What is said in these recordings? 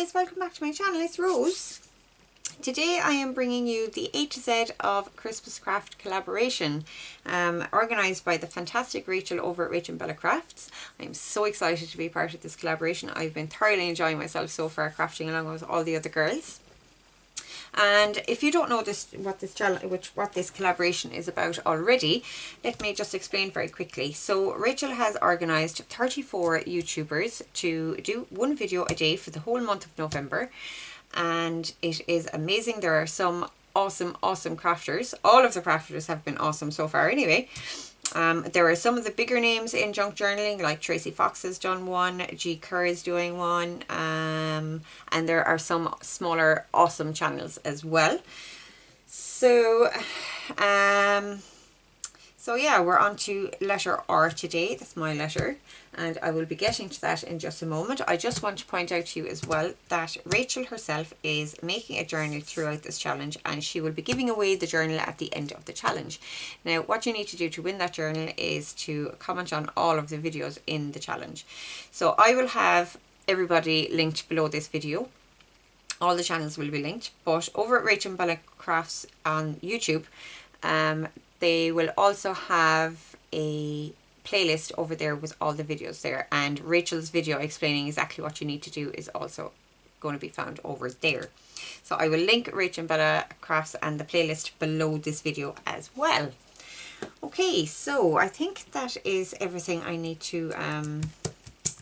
guys, welcome back to my channel. It's Rose. Today I am bringing you the A to Z of Christmas Craft collaboration organised by the fantastic Rachel over at Rachel Bella Crafts. I'm so excited to be part of this collaboration. I've been thoroughly enjoying myself so far crafting along with all the other girls. And if you don't know what this collaboration is about already, let me just explain very quickly. So Rachel has organised 34 YouTubers to do one video a day for the whole month of November, and it is amazing. There are some awesome crafters. All of the crafters have been awesome so far anyway. There are some of the bigger names in junk journaling, like Tracie Fox has done one, Kerr is doing one, and there are some smaller awesome channels as well. So yeah, we're on to letter R today. That's my letter, and I will be getting to that in just a moment. I just want to point out to you as well that Rachel herself is making a journal throughout this challenge, and she will be giving away the journal at the end of the challenge. Now, what you need to do to win that journal is to comment on all of the videos in the challenge. So I will have everybody linked below this video. All the channels will be linked, but over at Rachel Bella Crafts on YouTube, they will also have a playlist over there with all the videos there, and Rachel's video explaining exactly what you need to do is also going to be found over there. So I will link Rachel Bella Crafts and the playlist below this video as well. Okay, so I think that is everything I need to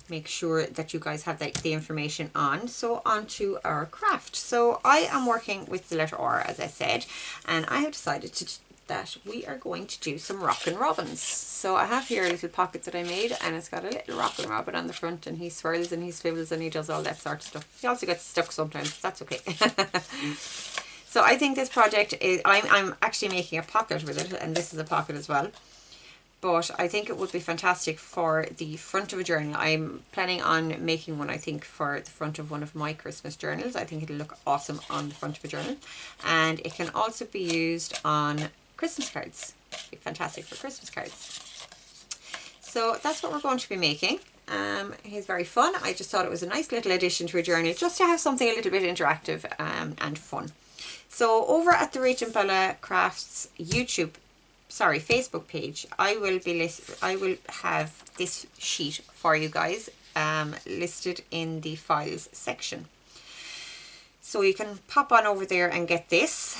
make sure that you guys have the information on. So on to our craft. So I am working with the letter R, as I said, and I have decided that we are going to do some Rockin Robins. So I have here a little pocket that I made, and it's got a little Rockin Robin on the front, and he swirls and he swivels and he does all that sort of stuff. He also gets stuck sometimes, that's okay. So I think this project is, I'm actually making a pocket with it, and this is a pocket as well. But I think it would be fantastic for the front of a journal. I'm planning on making one, I think, for the front of one of my Christmas journals. I think it'll look awesome on the front of a journal. And it can also be used on Christmas cards. It'd be fantastic for Christmas cards. So that's what we're going to be making. It's very fun. I just thought it was a nice little addition to a journal, just to have something a little bit interactive and fun. So over at the Rachel Bella Crafts Facebook page, I will have this sheet for you guys listed in the files section. So you can pop on over there and get this.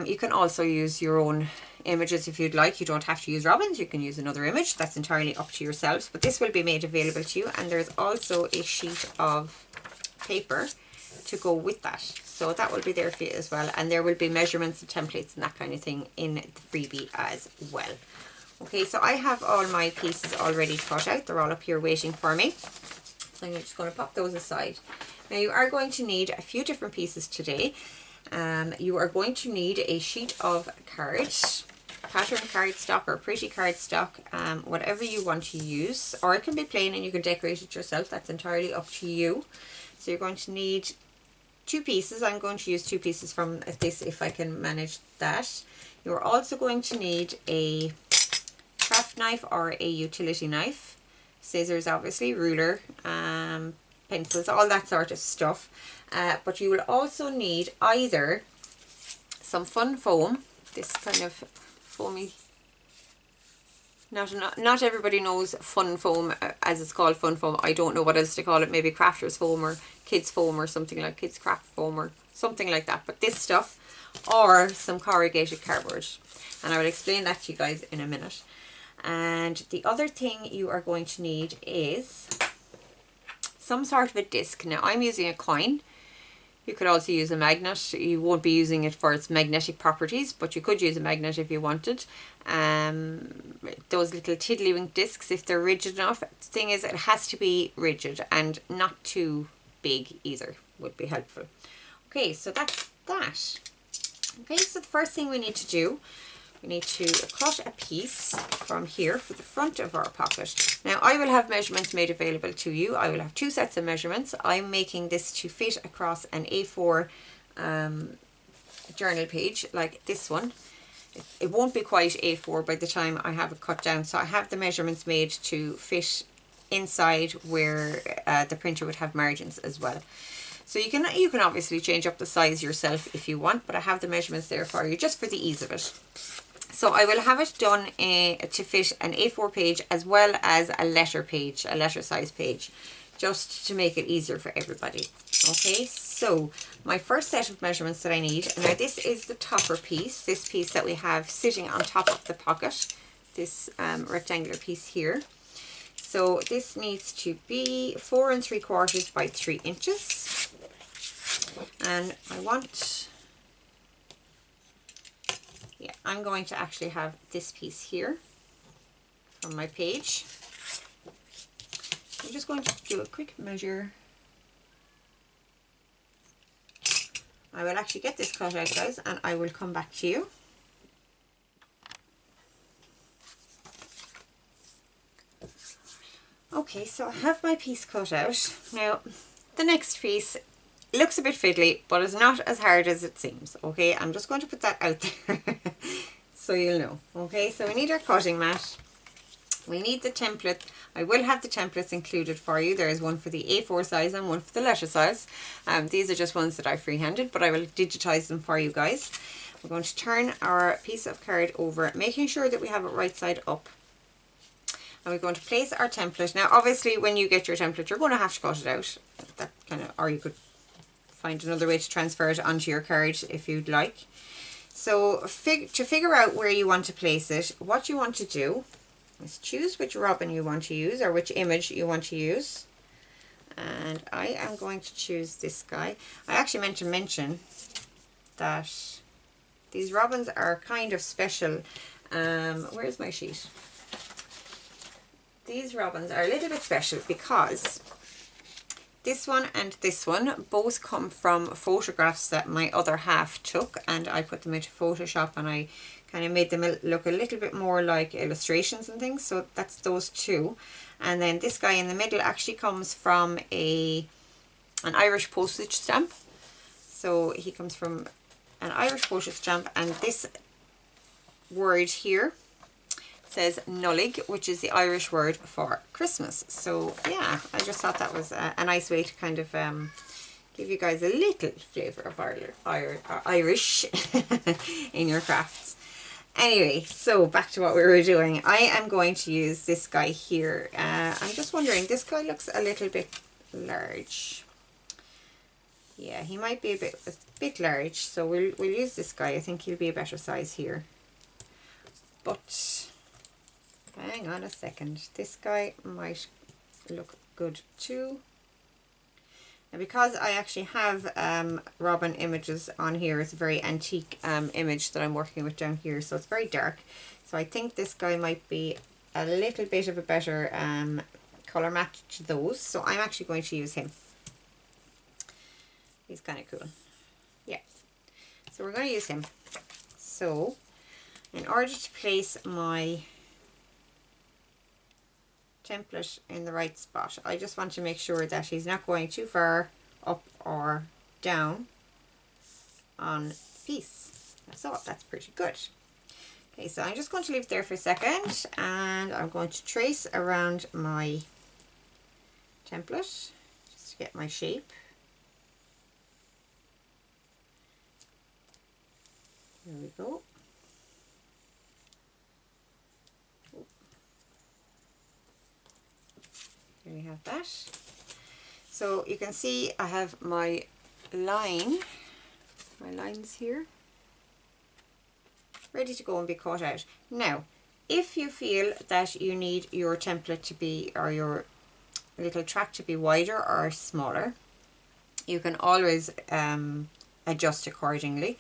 You can also use your own images if you'd like. You don't have to use robins, you can use another image. That's entirely up to yourselves, but this will be made available to you, and there's also a sheet of paper to go with that. So that will be there for you as well, and there will be measurements and templates and that kind of thing in the freebie as well. Okay, so I have all my pieces already cut out. They're all up here waiting for me. So I'm just going to pop those aside. Now you are going to need a few different pieces today. You are going to need a sheet of cards, pattern cardstock or pretty cardstock, whatever you want to use, or it can be plain and you can decorate it yourself. That's entirely up to you. So you're going to need 2 pieces. I'm going to use 2 pieces from this if I can manage that. You're also going to need a craft knife or a utility knife, scissors obviously, ruler, pencils, all that sort of stuff. But you will also need either some fun foam, this kind of foamy, not everybody knows fun foam as it's called, fun foam. I don't know what else to call it, maybe crafters foam or kids foam or something like kids craft foam or something like that. But this stuff, or some corrugated cardboard, and I will explain that to you guys in a minute. And the other thing you are going to need is some sort of a disc. Now I'm using a coin. You could also use a magnet. You won't be using it for its magnetic properties, but you could use a magnet if you wanted. Those little tiddlywink discs, if they're rigid enough. The thing is, it has to be rigid and not too big either, would be helpful. Okay, so that's that. Okay, so the first thing we need to do, we need to cut a piece from here for the front of our pocket. Now I will have measurements made available to you. I will have 2 sets of measurements. I'm making this to fit across an A4 journal page like this one. It won't be quite A4 by the time I have it cut down, so I have the measurements made to fit inside where the printer would have margins as well. So you can obviously change up the size yourself if you want, but I have the measurements there for you just for the ease of it. So I will have it done to fit an A4 page as well as a letter page, a letter size page, just to make it easier for everybody. Okay, so my first set of measurements that I need, now this is the topper piece, this piece that we have sitting on top of the pocket, this rectangular piece here. So this needs to be 4 3/4 by 3 inches. And I want, yeah, I'm going to actually have this piece here from my page. I'm just going to do a quick measure. I will actually get this cut out, guys, and I will come back to you. Okay, so I have my piece cut out. Now, the next piece looks a bit fiddly, but it's not as hard as it seems. Okay, I'm just going to put that out there so you'll know. Okay, so we need our cutting mat. We need the template. I will have the templates included for you. There is one for the A4 size and one for the letter size. These are just ones that I freehanded, but I will digitize them for you guys. We're going to turn our piece of card over, making sure that we have it right side up. And we're going to place our template. Now, obviously, when you get your template, you're going to have to cut it out. That kind of, or you could find another way to transfer it onto your card if you'd like. So, to figure out where you want to place it, what you want to do is choose which robin you want to use or which image you want to use. And I am going to choose this guy. I actually meant to mention that these robins are kind of special. Where's my sheet? These robins are a little bit special because this one and this one both come from photographs that my other half took, and I put them into Photoshop and I kind of made them look a little bit more like illustrations and things. So that's those two. And then this guy in the middle actually comes from an Irish postage stamp. So he comes from an Irish postage stamp, and this word here says nullig, which is the Irish word for Christmas. So yeah, I just thought that was a nice way to kind of give you guys a little flavour of Irish in your crafts. Anyway, so back to what we were doing. I am going to use this guy here. I'm just wondering, this guy looks a little bit large. Yeah, he might be a bit large, so we'll use this guy. I think he'll be a better size here. But hang on a second, this guy might look good too. And because I actually have robin images on here, it's a very antique image that I'm working with down here, so it's very dark. So I think this guy might be a little bit of a better colour match to those. So I'm actually going to use him. He's kind of cool. Yeah. So we're going to use him. So in order to place my template in the right spot, I just want to make sure that he's not going too far up or down on the piece. So that's pretty good. Okay, so I'm just going to leave it there for a second, and I'm going to trace around my template just to get my shape. There we go. There you have that. So you can see I have my lines here ready to go and be cut out. Now, if you feel that you need your template to be, or your little track to be wider or smaller, you can always adjust accordingly,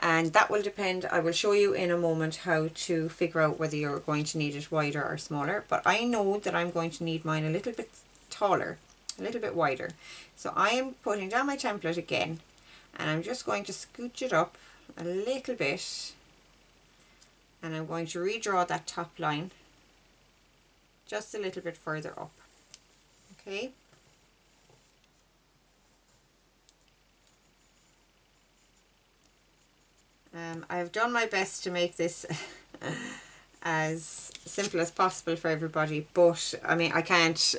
and that will depend. I will show you in a moment how to figure out whether you're going to need it wider or smaller, but I know that I'm going to need mine a little bit taller, a little bit wider. So I am putting down my template again, and I'm just going to scooch it up a little bit, and I'm going to redraw that top line just a little bit further up. Okay. I have done my best to make this as simple as possible for everybody, but I mean, I can't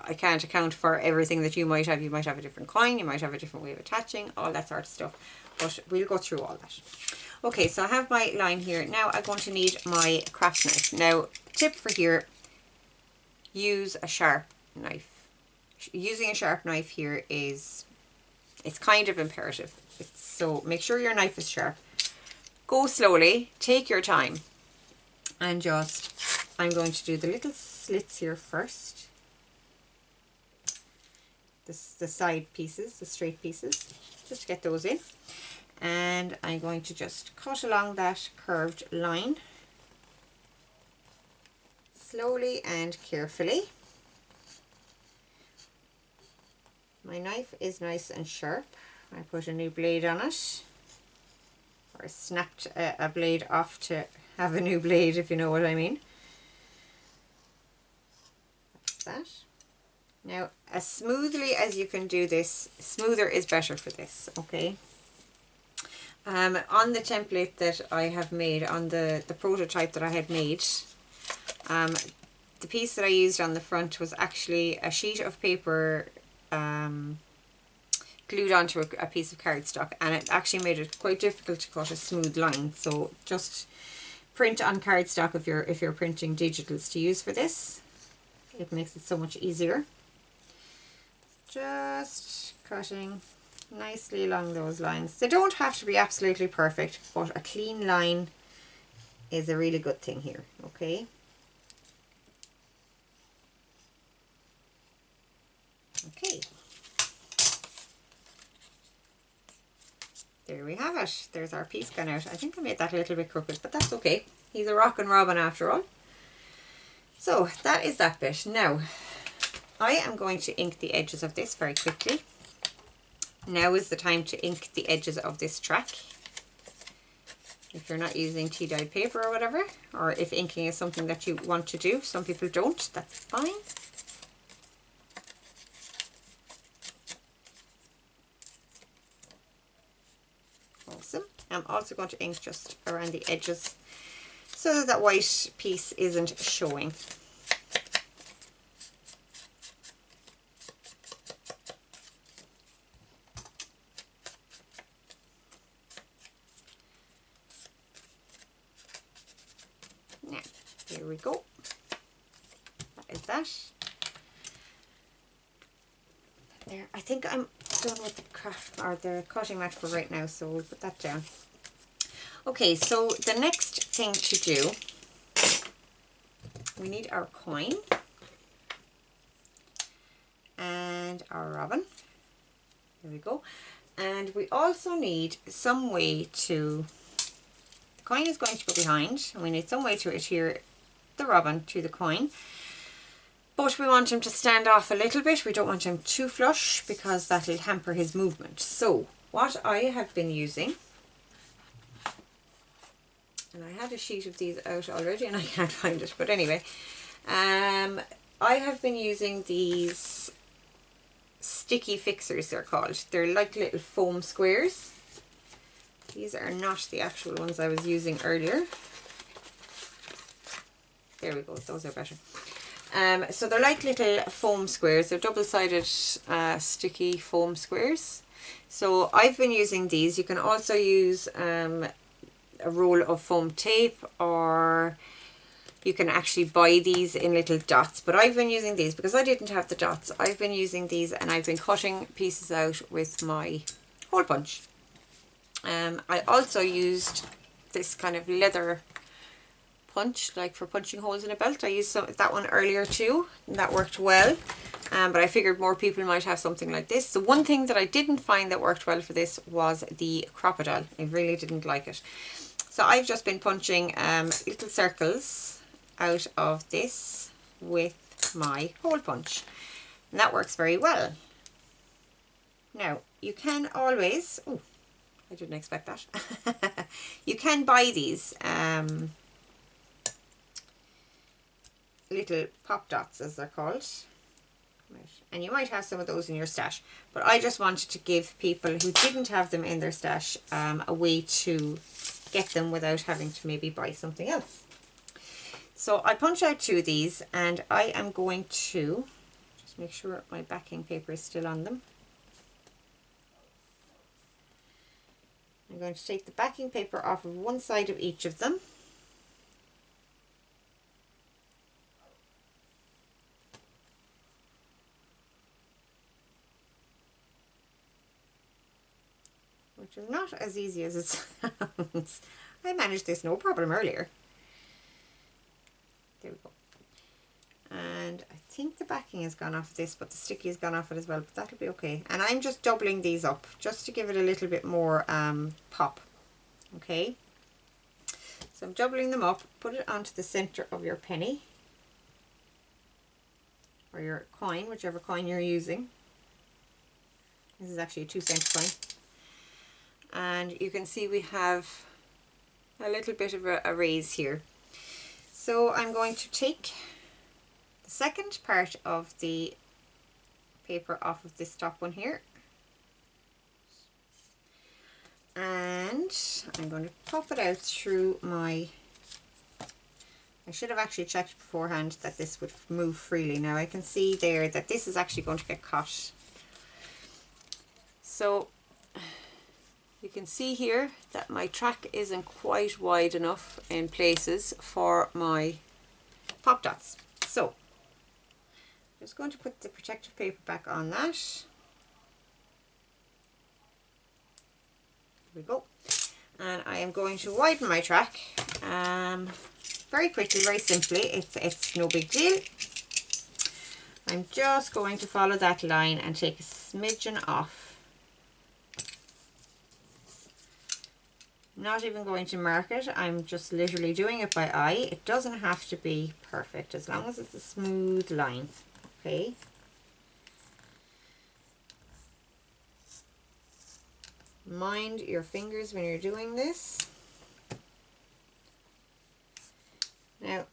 I can't account for everything that you might have. You might have a different coin, you might have a different way of attaching, all that sort of stuff. But we'll go through all that. Okay, so I have my line here. Now I'm going to need my craft knife. Now, tip for here, use a sharp knife. Using a sharp knife here it's kind of imperative. So make sure your knife is sharp. Go slowly, take your time, and I'm going to do the little slits here first. The side pieces, the straight pieces, just to get those in. And I'm going to just cut along that curved line slowly and carefully. My knife is nice and sharp. I put a new blade on it, or I snapped a blade off to have a new blade, if you know what I mean. That's that. Now, as smoothly as you can do this, smoother is better for this, okay? On the template that I have made, on the prototype that I had made, the piece that I used on the front was actually a sheet of paper glued onto a piece of cardstock, and it actually made it quite difficult to cut a smooth line. So just print on cardstock if you're printing digitals to use for this. It makes it so much easier. Just cutting nicely along those lines. They don't have to be absolutely perfect, but a clean line is a really good thing here, okay? Okay. There we have it. There's our piece gone out. I think I made that a little bit crooked, but that's okay. He's a Rockin Robin after all. So that is that bit. Now, I am going to ink the edges of this very quickly. Now is the time to ink the edges of this track. If you're not using tea dyed paper or whatever, or if inking is something that you want to do, some people don't, that's fine. Awesome. I'm also going to ink just around the edges so that white piece isn't showing. Now, here we go. That is that. There, I think I'm done with the craft or the cutting mat for right now, so we'll put that down. Okay, so the next thing to do, we need our coin and our robin. There we go. And we also need some way to, the coin is going to go behind, and we need some way to adhere the robin to the coin. But we want him to stand off a little bit. We don't want him too flush because that'll hamper his movement. So what I have been using, and I had a sheet of these out already and I can't find it, but anyway, I have been using these sticky fixers, they're called. They're like little foam squares. These are not the actual ones I was using earlier. There we go, those are better. So they're like little foam squares. They're double-sided sticky foam squares. So I've been using these. You can also use a roll of foam tape, or you can actually buy these in little dots. But I've been using these because I didn't have the dots. I've been using these, and I've been cutting pieces out with my hole punch. I also used this kind of leather punch, like for punching holes in a belt. I used that one earlier too, and that worked well. But I figured more people might have something like this. The one thing that I didn't find that worked well for this was the crocodile. I really didn't like it. So I've just been punching little circles out of this with my hole punch, and that works very well. Now you can always, oh, I didn't expect that. You can buy these little pop dots, as they're called, and you might have some of those in your stash, but I just wanted to give people who didn't have them in their stash a way to get them without having to maybe buy something else. So I punch out two of these, and I am going to just make sure my backing paper is still on them. I'm going to take the backing paper off of one side of each of them. Which is not as easy as it sounds. I managed this no problem earlier. There we go. And I think the backing has gone off this, but the sticky has gone off it as well, but that'll be okay. And I'm just doubling these up just to give it a little bit more pop. Okay, so I'm doubling them up. Put it onto the center of your penny or your coin, whichever coin you're using. This is actually a 2-cent coin. And you can see we have a little bit of a raise here. So I'm going to take the second part of the paper off of this top one here, and I'm going to pop it out through my, I should have actually checked beforehand that this would move freely. Now I can see there that this is actually going to get caught. So you can see here that my track isn't quite wide enough in places for my pop dots. So I'm just going to put the protective paper back on that. There we go. And I am going to widen my track very quickly, very simply. It's no big deal. I'm just going to follow that line and take a smidgen off. Not even going to mark it, I'm just literally doing it by eye. It doesn't have to be perfect as long as it's a smooth line. Okay. Mind your fingers when you're doing this. Now,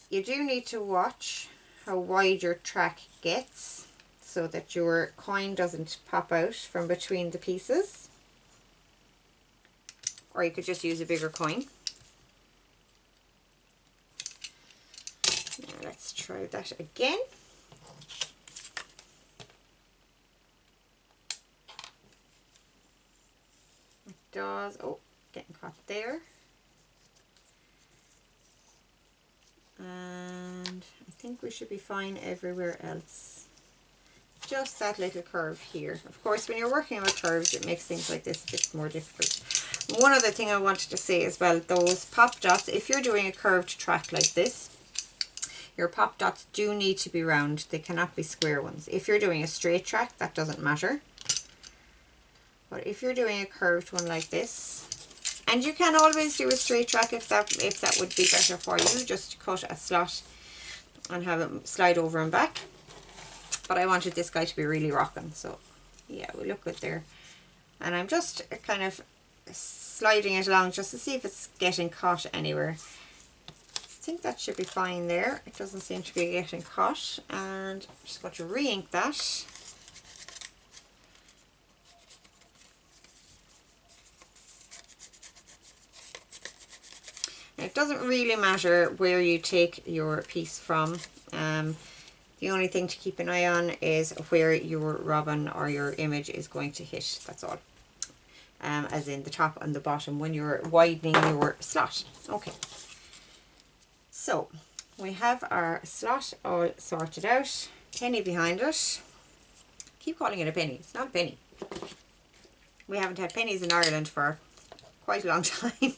you do need to watch how wide your track gets so that your coin doesn't pop out from between the pieces. Or you could just use a bigger coin. Now let's try that again. It does, oh, getting caught there. And I think we should be fine everywhere else. Just that little curve here. Of course, when you're working with curves, it makes things like this a bit more difficult. One other thing I wanted to say as well, those pop dots, if you're doing a curved track like this, your pop dots do need to be round. They cannot be square ones. If you're doing a straight track, that doesn't matter. But if you're doing a curved one like this, and you can always do a straight track if that would be better for you, just cut a slot and have it slide over and back. But I wanted this guy to be really rocking, so yeah, we look good there. And I'm just kind of sliding it along just to see if it's getting caught anywhere. I think that should be fine there. It doesn't seem to be getting caught. And I'm just going to re-ink that. Now, it doesn't really matter where you take your piece from. The only thing to keep an eye on is where your robin or your image is going to hit. That's all. As in the top and the bottom when you're widening your slot. Okay. So we have our slot all sorted out. Penny behind it. Keep calling it a penny. It's not a penny. We haven't had pennies in Ireland for quite a long time.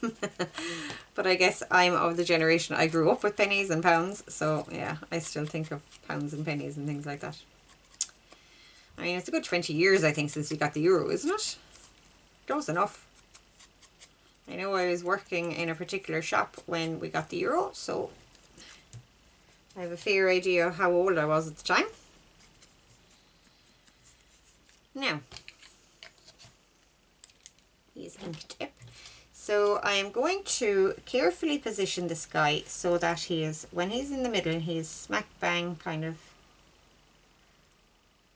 But I guess I'm of the generation, I grew up with pennies and pounds, so yeah, I still think of pounds and pennies and things like that. I mean, it's a good 20 years I think since we got the euro, isn't it? Close enough. I know I was working in a particular shop when we got the euro, so I have a fair idea of how old I was at the time. Now, he's inked up. So I am going to carefully position this guy so that he is, when he's in the middle, he's smack bang kind of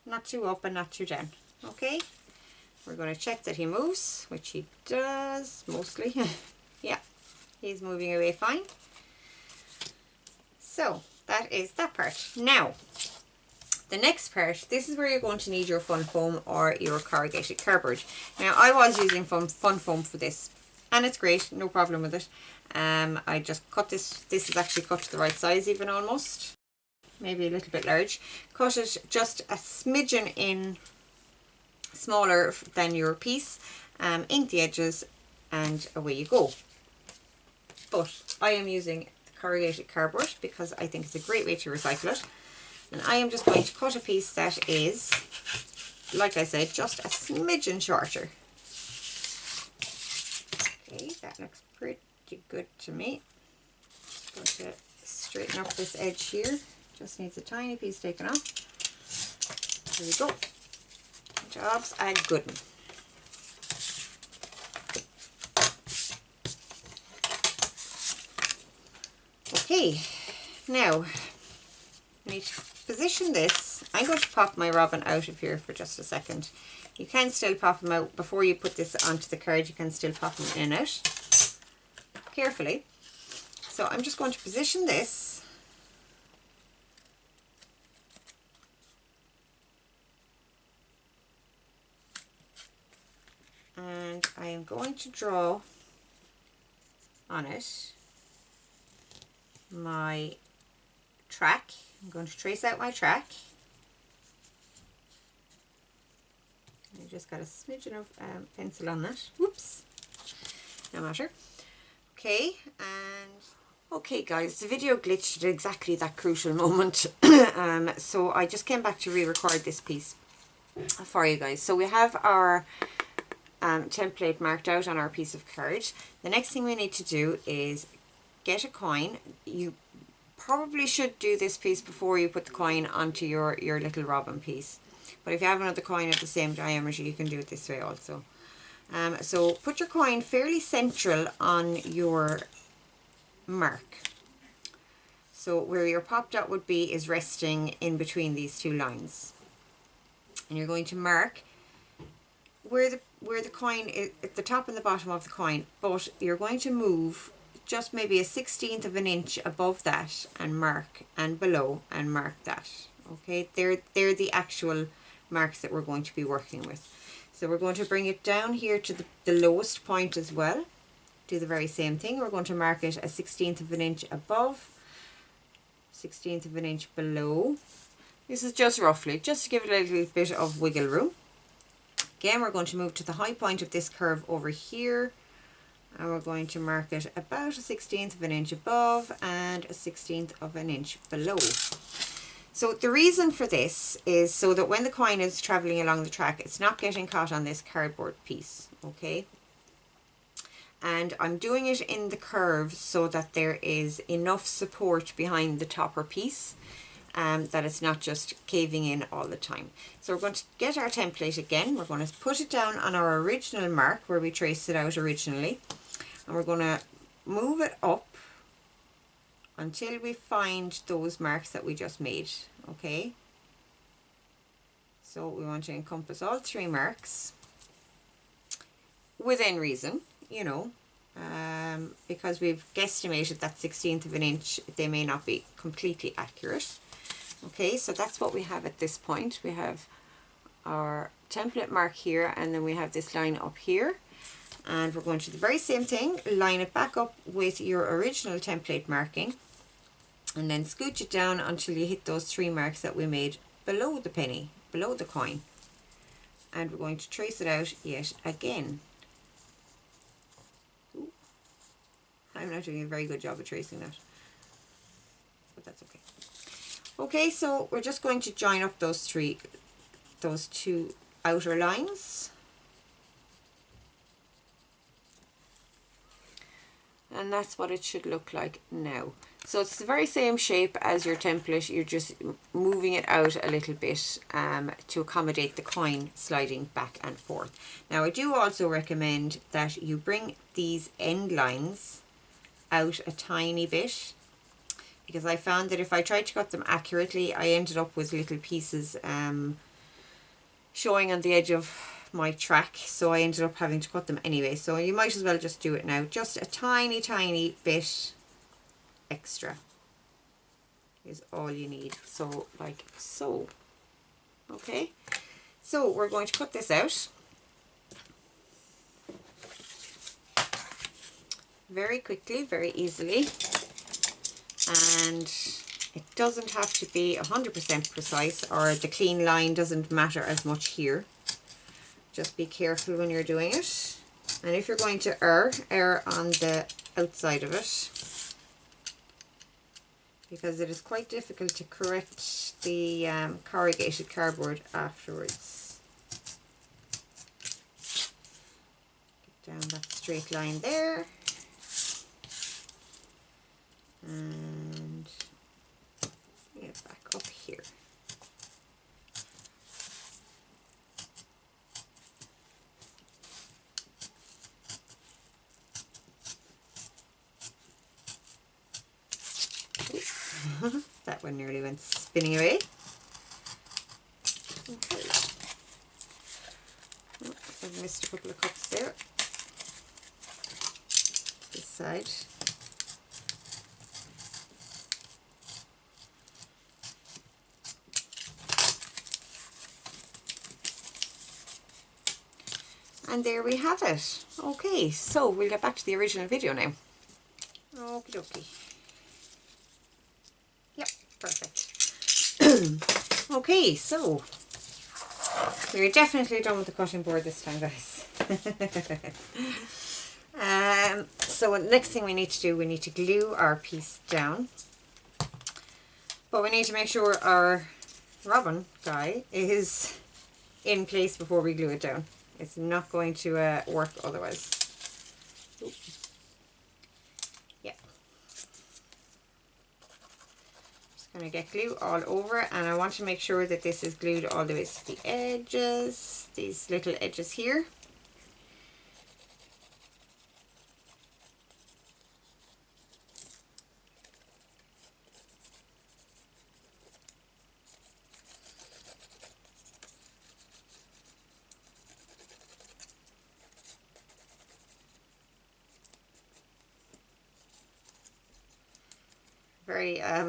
not too up and not too down. Okay, we're going to check that he moves, which he does mostly. Yeah, he's moving away fine. So that is that part. Now The next part, this is where you're going to need your fun foam or your corrugated cardboard. Now I was using fun foam for this, and it's great, no problem with it. I just cut this is actually cut to the right size even almost, maybe a little bit large. Cut it just a smidgen in smaller than your piece, ink the edges, and away you go. But I am using the corrugated cardboard because I think it's a great way to recycle it. And I am just going to cut a piece that is, like I said, just a smidgen shorter. Okay, that looks pretty good to me. Just going to straighten up this edge here. Just needs a tiny piece taken off. There we go. Job's a good one. Okay, now I need to position this. I'm going to pop my robin out of here for just a second. You can still pop them out before you put this onto the card. You can still pop them in and out carefully. So I'm just going to position this and I am going to draw on it my track. I'm going to trace out my track. I just got a smidgen of pencil on that. Whoops, no matter. Okay, and okay guys, the video glitched at exactly that crucial moment. So I just came back to re-record this piece for you guys. So we have our template marked out on our piece of card. The next thing we need to do is get a coin. You probably should do this piece before you put the coin onto your little robin piece, but if you have another coin of the same diameter you can do it this way also. So put your coin fairly central on your mark, so where your pop dot would be is resting in between these two lines, and you're going to mark where the coin is at the top and the bottom of the coin, but you're going to move just maybe a 1/16 of an inch above that and mark, and below and mark that. Okay, they're the actual marks that we're going to be working with. So we're going to bring it down here to the lowest point as well. Do the very same thing. We're going to mark it a 1/16 of an inch above, 1/16 of an inch below. This is just roughly, just to give it a little bit of wiggle room. Again, we're going to move to the high point of this curve over here, and we're going to mark it about a 1/16 of an inch above and a 1/16 of an inch below. So the reason for this is so that when the coin is traveling along the track, it's not getting caught on this cardboard piece, okay? And I'm doing it in the curve so that there is enough support behind the topper piece, that it's not just caving in all the time. So we're going to get our template again. We're going to put it down on our original mark where we traced it out originally, and we're going to move it up until we find those marks that we just made. Okay, so we want to encompass all three marks within reason, you know, because we've guesstimated that 1/16 of an inch, they may not be completely accurate. Okay, so that's what we have at this point. We have our template mark here, and then we have this line up here, and we're going to do the very same thing. Line it back up with your original template marking, and then scooch it down until you hit those three marks that we made below the penny, below the coin, and we're going to trace it out yet again. Ooh, I'm not doing a very good job of tracing that, but that's okay. Okay, so we're just going to join up those two outer lines, and that's what it should look like now. So it's the very same shape as your template, you're just moving it out a little bit to accommodate the coin sliding back and forth. Now I do also recommend that you bring these end lines out a tiny bit, because I found that if I tried to cut them accurately, I ended up with little pieces showing on the edge of my track, so I ended up having to cut them anyway. So you might as well just do it now. Just a tiny bit extra is all you need. So like so. Okay, so we're going to cut this out very quickly, very easily, and it doesn't have to be 100% precise, or the clean line doesn't matter as much here. Just be careful when you're doing it, and if you're going to err on the outside of it, because it is quite difficult to correct the corrugated cardboard afterwards. Get down that straight line there, and get back up here. That one nearly went spinning away. Okay. Oh, I've missed a couple of cups there. This side. And there we have it. Okay, so we'll get back to the original video now. Okie dokie. Yep, perfect. Okay, so we're definitely done with the cutting board this time, guys. So next thing we need to do, we need to glue our piece down. But we need to make sure our robin guy is in place before we glue it down. It's not going to work otherwise. Oop. Yeah. Just going to get glue all over, and I want to make sure that this is glued all the way to the edges, these little edges here. Very I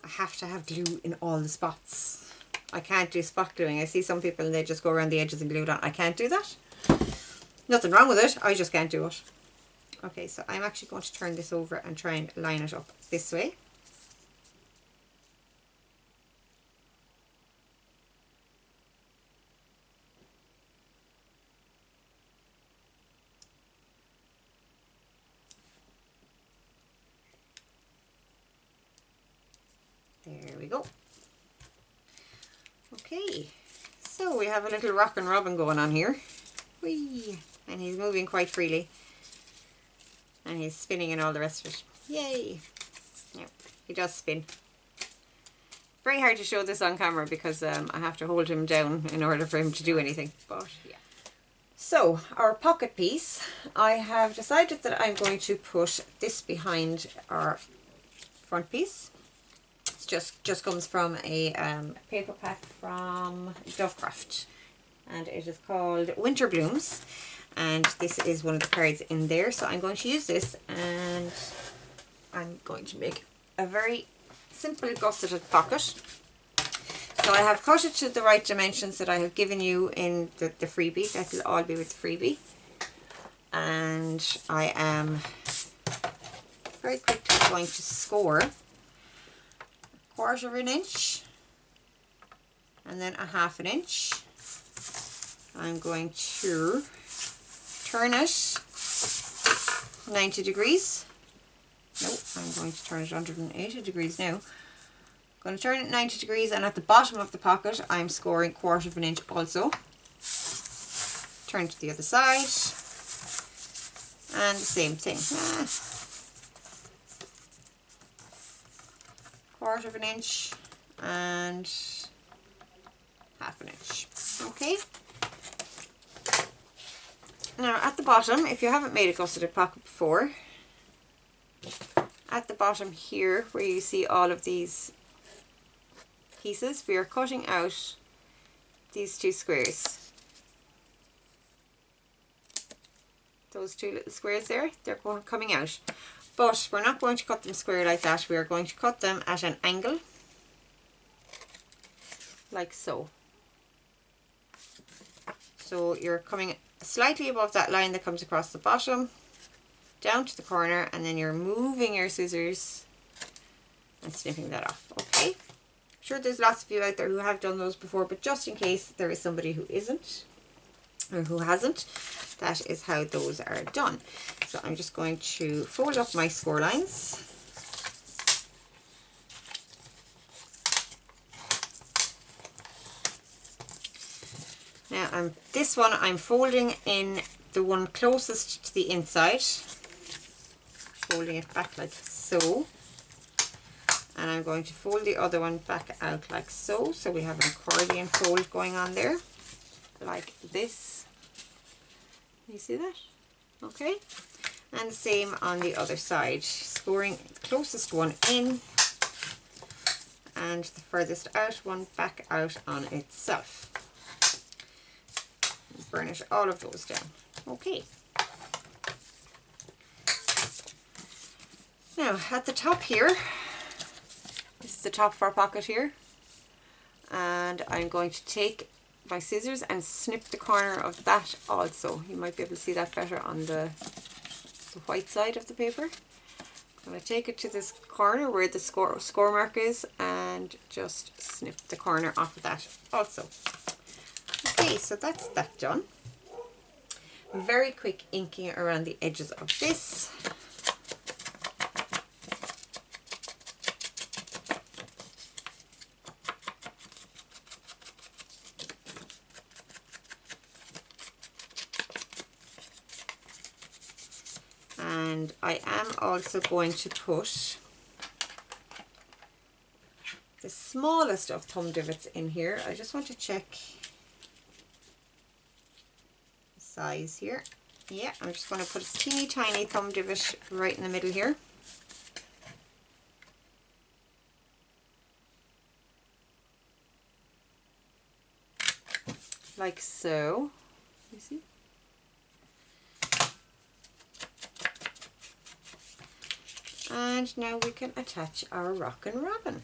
have to have glue in all the spots. I can't do spot gluing. I see some people and they just go around the edges and glue it on. I can't do that. Nothing wrong with it, I just can't do it. Okay, so I'm actually going to turn this over and try and line it up this way. There we go. Okay, so we have a little Rockin Robin going on here. Whee! And he's moving quite freely. And he's spinning and all the rest of it. Yay! Yeah, he does spin. Very hard to show this on camera because I have to hold him down in order for him to do anything. But yeah. So, our pocket piece, I have decided that I'm going to put this behind our front piece. Just comes from a paper pack from Dovecraft, and it is called Winter Blooms, and this is one of the cards in there. So I'm going to use this, and I'm going to make a very simple gusseted pocket. So I have cut it to the right dimensions that I have given you in the freebie. That will all be with the freebie, and I am very quickly going to score 1/4 of an inch and then 1/2 inch. I'm going to turn it 90 degrees. No, I'm going to turn it 180 degrees now. I'm going to turn it 90 degrees, and at the bottom of the pocket I'm scoring 1/4 of an inch also. Turn to the other side and the same thing. 1/4 of an inch and 1/2 inch. Okay. Now at the bottom, if you haven't made a gusseted pocket before, at the bottom here where you see all of these pieces, we are cutting out these 2 squares. Those 2 little squares there, they're coming out. But we're not going to cut them square like that. We are going to cut them at an angle. like so. So you're coming slightly above that line that comes across the bottom, down to the corner, and then you're moving your scissors and snipping that off. Okay, I'm sure there's lots of you out there who have done those before, but just in case there is somebody who isn't or who hasn't, that is how those are done. So I'm just going to fold up my score lines. Now this one I'm folding in the one closest to the inside, folding it back like so, and I'm going to fold the other one back out like so, so we have an accordion fold going on there, like this. You see that? Okay, and the same on the other side, scoring the closest one in and the furthest out one back out on itself. Burnish all of those down. Okay. Now at the top here, this is the top of our pocket here, and I'm going to take my scissors and snip the corner of that also. You might be able to see that better on the white side of the paper. I'm going to take it to this corner where the score mark is and just snip the corner off of that also. Okay, so that's that done. Very quick inking around the edges of this. And I am also going to put the smallest of thumb divots in here. I just want to check the size here. Yeah, I'm just going to put a teeny tiny thumb divot right in the middle here. Like so. You see? And now we can attach our Rockin Robin.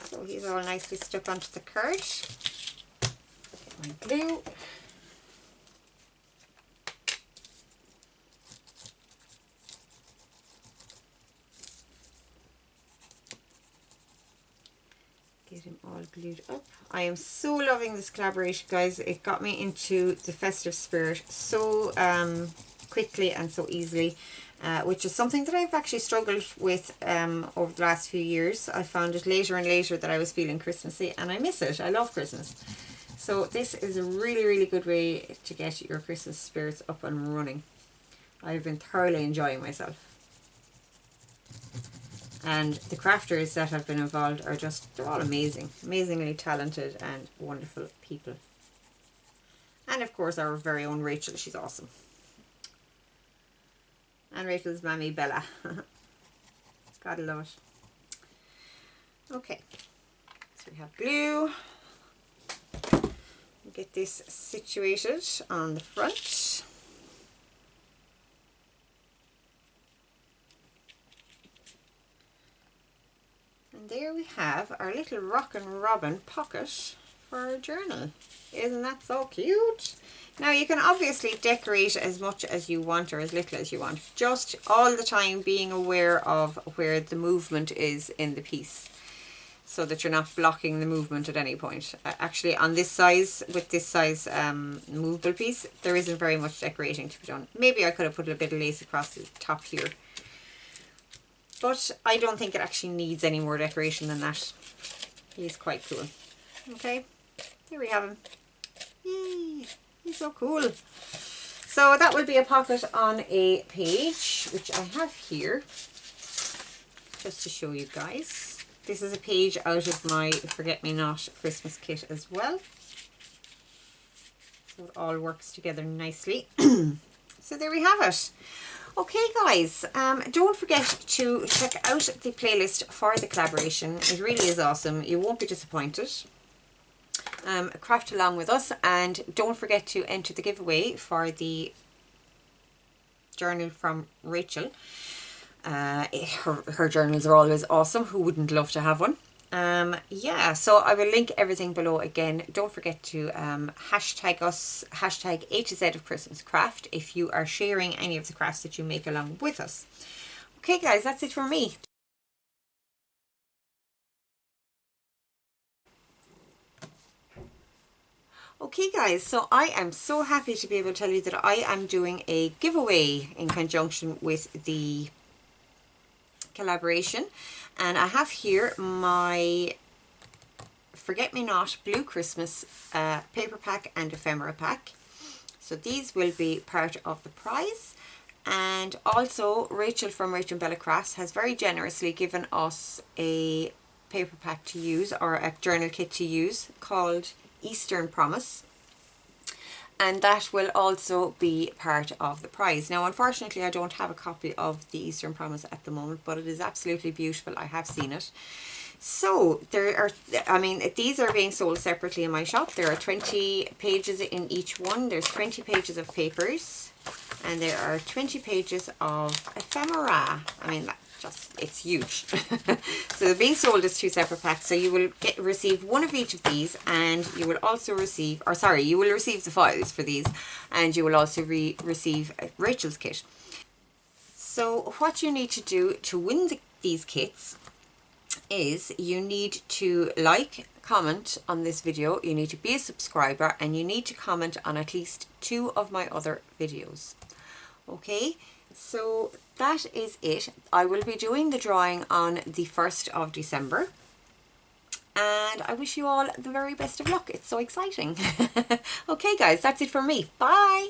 So he's all nicely stuck onto the card. Get my glue. Get him all glued up. I am so loving this collaboration, guys. It got me into the festive spirit so quickly and so easily, which is something that I've actually struggled with over the last few years. I found it later and later that I was feeling Christmassy, and I miss it. I love Christmas. So this is a really, really good way to get your Christmas spirits up and running. I've been thoroughly enjoying myself. And the crafters that have been involved are just, they're all amazing. Amazingly talented and wonderful people. And of course our very own Rachel, she's awesome. And Rachel's mammy Bella. Gotta love it. Okay, so we have glue. We'll get this situated on the front. And there we have our little Rockin Robin pocket for our journal. Isn't that so cute? Now you can obviously decorate as much as you want or as little as you want. Just all the time being aware of where the movement is in the piece, so that you're not blocking the movement at any point. Actually on this size, with this size movable piece, there isn't very much decorating to be done. Maybe I could have put a bit of lace across the top here, but I don't think it actually needs any more decoration than that. He's quite cool. Okay, there we have him. Yay, he's so cool. So that will be a pocket on a page, which I have here, just to show you guys. This is a page out of my Forget-Me-Not Christmas kit as well. So it all works together nicely. So there we have it. Okay guys, don't forget to check out the playlist for the collaboration. It really is awesome. You won't be disappointed. Craft along with us, and don't forget to enter the giveaway for the journal from Rachel. Her journals are always awesome. Who wouldn't love to have one? Yeah, so I will link everything below again. Don't forget to hashtag us, hashtag A to Z of Christmas Craft, if you are sharing any of the crafts that you make along with us. Okay guys, that's it for me. Okay guys, so I am so happy to be able to tell you that I am doing a giveaway in conjunction with the collaboration, and I have here my Forget Me Not Blue Christmas paper pack and ephemera pack. So these will be part of the prize. And also Rachel from Rachel Bella Crafts has very generously given us a paper pack to use, or a journal kit to use, called Eastern Promise, and that will also be part of the prize. Now unfortunately I don't have a copy of the Eastern Promise at the moment, but it is absolutely beautiful. I have seen it. So there are, I mean, these are being sold separately in my shop. There are 20 pages in each one. There's 20 pages of papers, and there are 20 pages of ephemera. I mean, that just, it's huge. So they're being sold as two separate packs. So you will receive one of each of these, and you will also receive, or sorry, you will receive the files for these, and you will also receive Rachel's kit. So what you need to do to win these kits is you need to like, comment on this video, you need to be a subscriber, and you need to comment on at least 2 of my other videos. Okay, so that is it. I will be doing the drawing on the 1st of December, and I wish you all the very best of luck. It's so exciting. Okay guys, that's it from me. Bye.